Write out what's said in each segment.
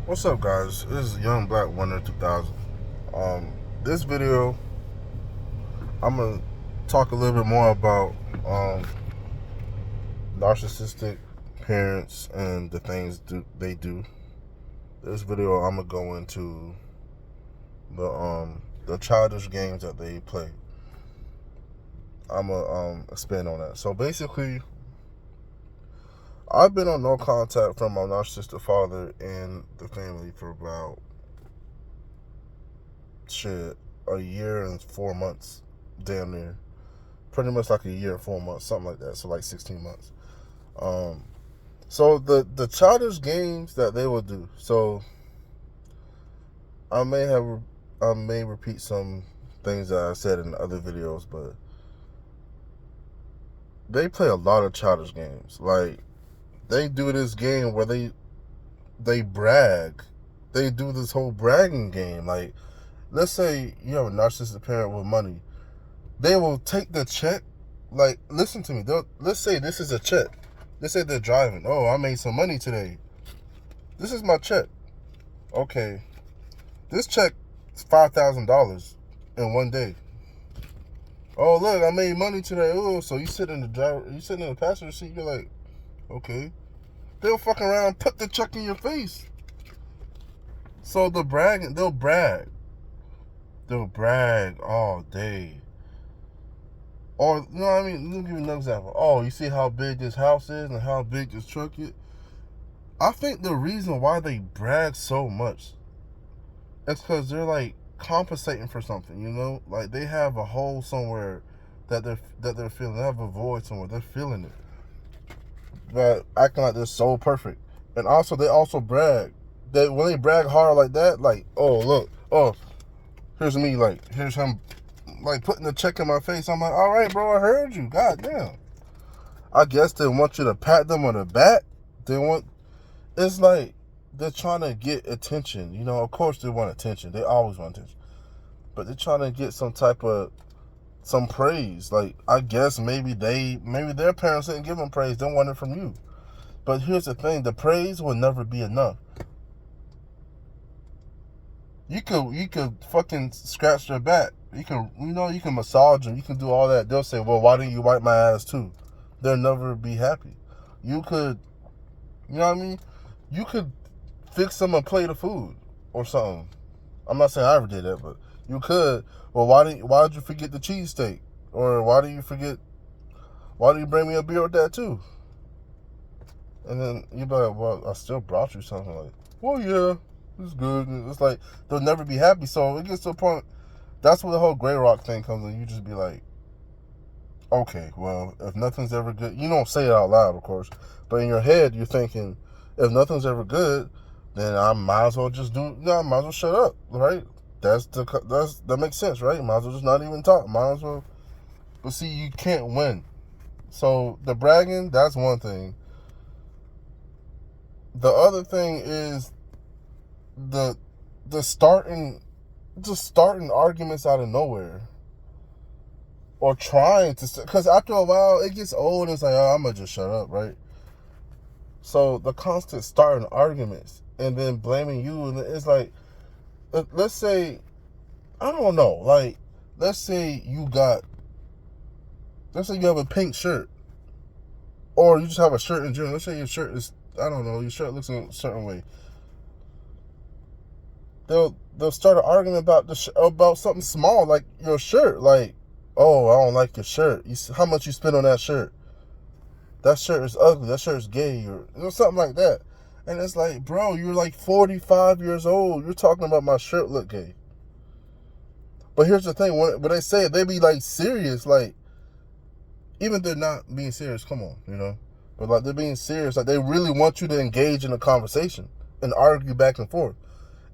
What's up, guys? This is Young Black Wonder 2000. This video, I'm gonna talk a little bit more about narcissistic parents and the things they do. This video, I'm gonna go into the childish games that they play. I'm gonna expand on that. So basically, I've been on no contact from my narcissistic father and the family for about a year and 4 months, damn near. Pretty much like a year and 4 months, something like that. So like 16 months. So the childish games that they will do. So I may repeat some things that I said in other videos, but they play a lot of childish games. Like they do this game where they brag. They do this whole bragging game. Like, let's say you have a narcissistic parent with money. They will take the check. Like, listen to me. Let's say this is a check. Let's say they're driving. Oh, I made some money today. This is my check. Okay. This check is $5,000 in one day. Oh, look, I made money today. Oh, so you sit in the passenger seat, you're like, okay. They'll fuck around and put the check in your face. So they'll brag. They'll brag all day. Or, you know what I mean? Let me give you another example. Oh, you see how big this house is and how big this truck is? I think the reason why they brag so much is because they're like compensating for something, you know? Like they have a hole somewhere that they're feeling. They have a void somewhere. They're feeling it. But acting like they're so perfect. And also, they also brag. That when they brag hard like that, like, oh, look, oh, here's me, like, here's him, like, putting the check in my face. I'm like, all right, bro, I heard you. God damn. I guess they want you to pat them on the back. It's like they're trying to get attention. You know, of course they want attention. They always want attention. But they're trying to get some praise. Like, I guess maybe their parents didn't give them praise. They want it from you. But here's the thing. The praise will never be enough. You could fucking scratch their back. You can massage them. You can do all that. They'll say, well, why didn't you wipe my ass too? They'll never be happy. You could, you know what I mean? You could fix them a plate of food or something. I'm not saying I ever did that, but you could. Well, why did you forget the cheesesteak? Or why do you bring me a beer with that too? And then you'd be like, well, I still brought you something. Like, well, yeah, it's good. It's like they'll never be happy. So it gets to a point. That's where the whole gray rock thing comes in. You just be like, okay, well, if nothing's ever good, you don't say it out loud, of course, but in your head, you're thinking, if nothing's ever good, then I might as well I might as well shut up, right? That makes sense, right? Might as well just not even talk. Might as well. But see, you can't win. So the bragging, that's one thing. The other thing is the starting arguments out of nowhere, or trying to, because after a while it gets old and it's like, oh, I'm gonna just shut up, right? So the constant starting arguments and then blaming you, and it's like, let's say, I don't know, like, let's say you have a pink shirt, or you just have a shirt in general. Let's say your shirt is, I don't know, your shirt looks a certain way. They'll start an argument about something small, like your shirt. Like, oh, I don't like your shirt. How much you spend on that shirt? That shirt is ugly. That shirt is gay, or something like that. And it's like, bro, you're like 45 years old. You're talking about my shirt look gay. But here's the thing: when they say it, they be like serious. Like, even if they're not being serious, come on, you know. But like, they're being serious. Like, they really want you to engage in a conversation and argue back and forth.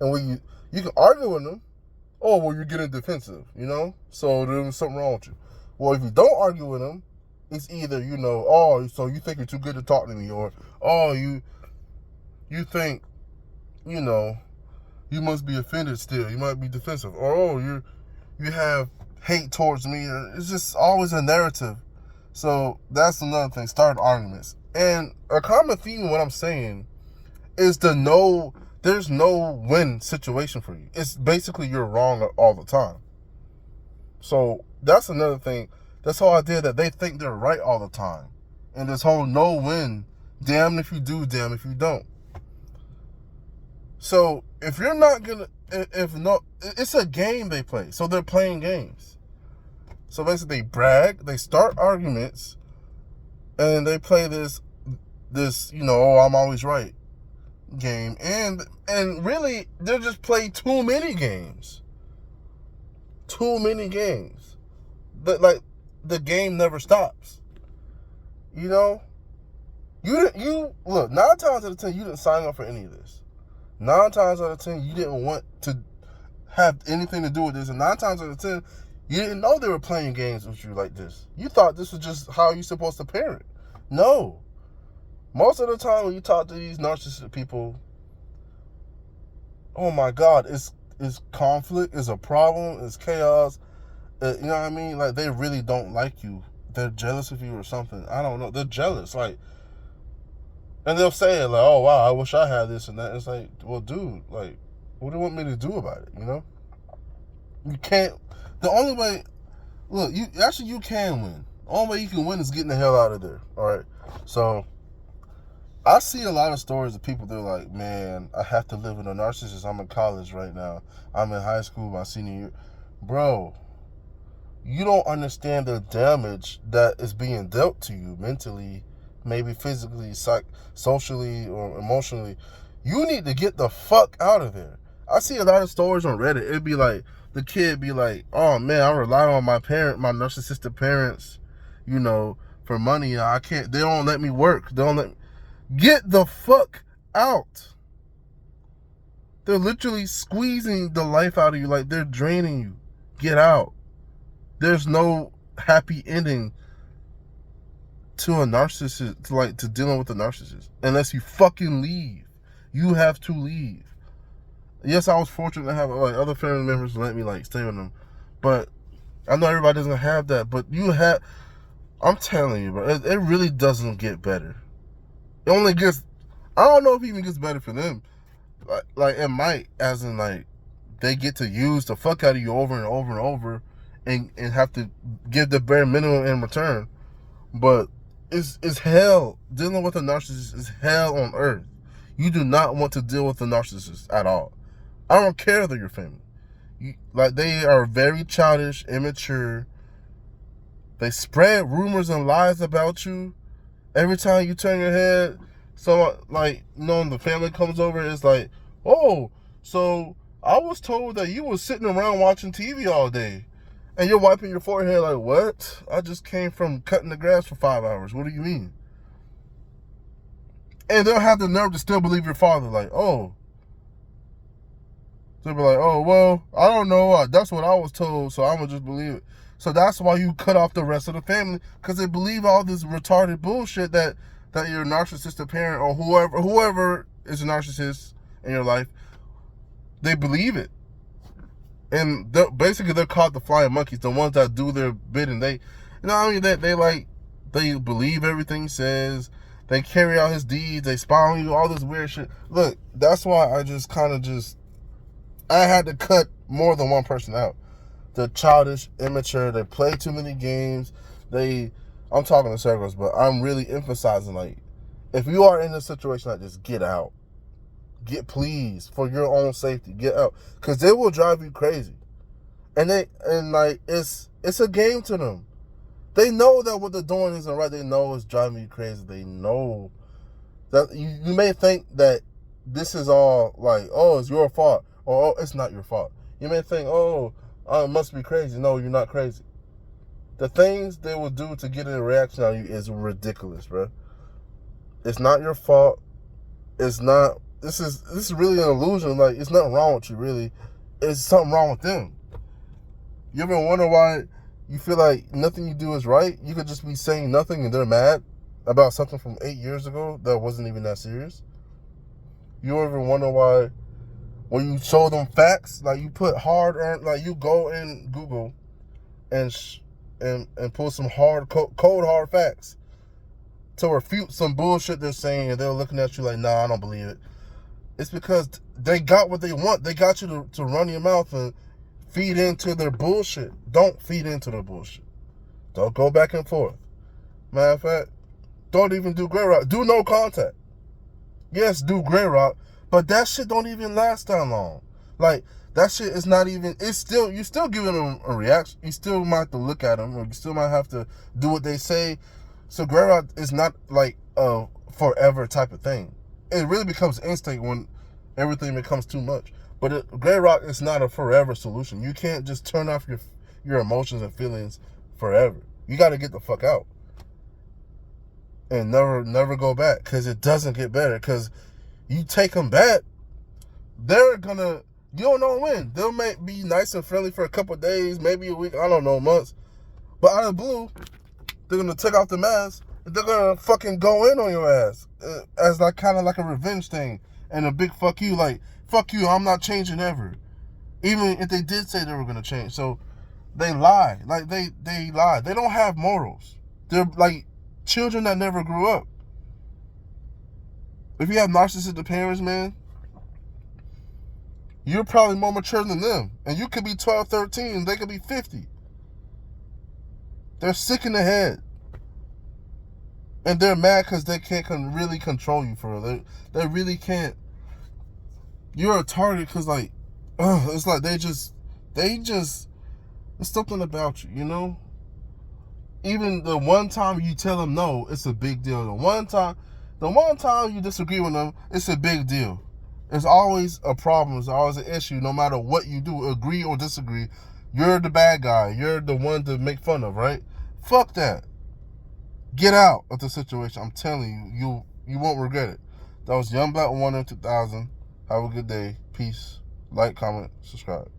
And when you can argue with them, oh, well, you're getting defensive, you know? So there's something wrong with you. Well, if you don't argue with them, it's either, you know, oh, so you think you're too good to talk to me, or, oh, you think, you know, you must be offended still. You might be defensive. Or, oh, you have hate towards me. It's just always a narrative. So that's another thing, start arguments. And a common theme of what I'm saying is to know there's no win situation for you. It's basically you're wrong all the time. So that's another thing. This whole idea that they think they're right all the time. And this whole no win, damn if you do, damn if you don't. So if you're not gonna, if no, it's a game they play. So they're playing games. So basically they brag, they start arguments, and they play this, oh, I'm always right game. And really, they're just playing too many games. Too many games. But like, the game never stops. You know? You look, 9 times out of 10, you didn't sign up for any of this. 9 times out of 10, you didn't want to have anything to do with this. And 9 times out of 10, you didn't know they were playing games with you like this. You thought this was just how you're supposed to parent. No. Most of the time when you talk to these narcissistic people, oh my God, it's conflict, it's a problem, it's chaos. You know what I mean? Like, they really don't like you. They're jealous of you or something. I don't know. They're jealous. Like, and they'll say it like, oh, wow, I wish I had this and that. It's like, well, dude, like, what do you want me to do about it, you know? You can't. The only way, look, you can win. The only way you can win is getting the hell out of there, all right? So, I see a lot of stories of people that are like, man, I have to live with a narcissist. I'm in college right now. I'm in high school, my senior year. Bro, you don't understand the damage that is being dealt to you mentally, maybe physically, socially, or emotionally. You need to get the fuck out of there. I see a lot of stories on Reddit. It'd be like, the kid be like, oh man, I rely on my narcissistic parents, for money. They don't let me work. Get the fuck out. They're literally squeezing the life out of you, like they're draining you. Get out. There's no happy ending to a narcissist, to dealing with a narcissist, unless you fucking leave. You have to leave. Yes, I was fortunate to have other family members let me stay with them, but I know everybody doesn't have that. But I'm telling you, bro, it really doesn't get better. It only gets, I don't know if it even gets better for them. It might, as in they get to use the fuck out of you over and over and over, and have to give the bare minimum in return. But it's hell. Dealing with a narcissist is hell on earth. You do not want to deal with a narcissist at all. I don't care if they're your family. They are very childish, immature. They spread rumors and lies about you. Every time you turn your head, so the family comes over, it's like, oh, so I was told that you was sitting around watching TV all day. And you're wiping your forehead like, what? I just came from cutting the grass for 5 hours. What do you mean? And they'll have the nerve to still believe your father. Oh. They'll be like, oh, well, I don't know. That's what I was told, so I'm going to just believe it. So that's why you cut off the rest of the family, because they believe all this retarded bullshit that your narcissistic parent or whoever is a narcissist in your life, they believe it. And they're called the flying monkeys, the ones that do their bidding. They believe everything he says. They carry out his deeds. They spy on you, all this weird shit. Look, that's why I just I had to cut more than one person out. They're childish, immature. They play too many games. I'm talking in circles, but I'm really emphasizing, if you are in a situation like this, get out. Please, for your own safety, get out, because they will drive you crazy, and it's a game to them. They know that what they're doing isn't right. They know it's driving you crazy. They know that you may think that this is all oh, it's your fault, or oh, it's not your fault. You may think, oh, it must be crazy. No, you're not crazy. The things they will do to get a reaction on you is ridiculous, bro. It's not your fault. It's not. This is really an illusion. It's nothing wrong with you, really. It's something wrong with them. You ever wonder why you feel like nothing you do is right? You could just be saying nothing and they're mad about something from 8 years ago that wasn't even that serious? You ever wonder why when you show them facts, you put you go in Google and pull some cold hard facts to refute some bullshit they're saying, and they're looking at you like, nah, I don't believe it. It's because they got what they want. They got you to run your mouth and feed into their bullshit. Don't feed into their bullshit. Don't go back and forth. Matter of fact, don't even do gray rock. Do no contact. Yes, do gray rock, but that shit don't even last that long. Like, that shit is not even, you still giving them a reaction. You still might have to look at them, or you still might have to do what they say. So gray rock is not like a forever type of thing. It really becomes instinct when everything becomes too much. But gray rock is not a forever solution. You can't just turn off your emotions and feelings forever. You got to get the fuck out. And never go back, because it doesn't get better. Because you take them back, they're gonna, you don't know when. They might be nice and friendly for a couple of days, maybe a week, I don't know, months. But out of the blue, they're gonna take off the mask and they're gonna fucking go in on your ass as like kind of like a revenge thing and a big fuck you. Like, fuck you, I'm not changing ever. Even if they did say they were gonna change. So they lie. Like they lie. They don't have morals. They're like children that never grew up. If you have narcissistic parents, man, you're probably more mature than them. And you could be 12, 13, they could be 50. They're sick in the head. And they're mad because they can't really control you for real. They really can't. You're a target because, like, it's like they just, there's something about you, you know? Even the one time you tell them no, it's a big deal. The one time you disagree with them, it's a big deal. It's always a problem. It's always an issue. No matter what you do, agree or disagree, you're the bad guy. You're the one to make fun of, right? Fuck that. Get out of the situation. I'm telling you, you won't regret it. That was Young Black Wonder 2000. Have a good day. Peace. Like, comment, subscribe.